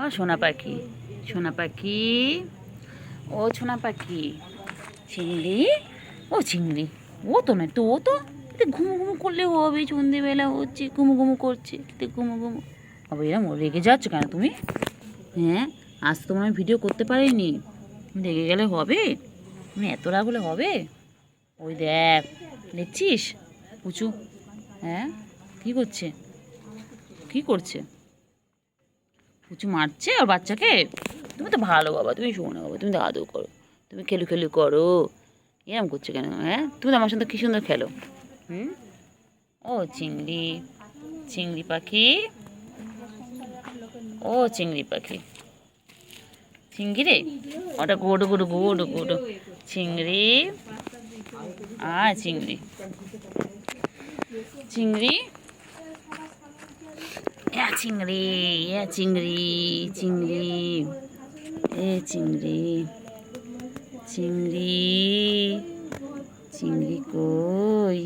ও সোনা পাখি, সোনা পাখি, ও সোনা পাখি, চিংড়ি, ও চিংড়ি, ও তো নয় তো, ও তো ঘুমু ঘুমু করলে হবে, সন্ধেবেলা হচ্ছে ঘুমু ঘুমু করছে, ঘুমু ঘুমু হবে। এরম রেগে যাচ্ছ কেন তুমি? হ্যাঁ, আজ তো মনে হয় ভিডিও করতে পারিনি, রেগে গেলে হবে? তুমি এত রাগ হলে হবে? ওই দেখ, দেখছিস পুচু? হ্যাঁ, কী করছে, কী করছে? পুচু মারছে আর বাচ্চাকে? তুমি তো ভালো বাবা, তুমি শোনো বাবা, তুমি তো আদর করো, তুমি খেলু খেলু করো, এরম করছো কেন? হ্যাঁ, তুমি তো আমার সাথে কী সুন্দর খেলো। হুম, ও চিংড়ি, চিংড়ি পাখি, ও চিংড়ি পাখি, চিংড়ি রে, ওটা গোডো গোডো গোডো গোডো, চিংড়ি, চিংড়ি, চিংড়ি, চিংড়ি, চিংড়ি, চিংড়ি, চিংড়ি, চিংড়ি, চিংড়ি কই?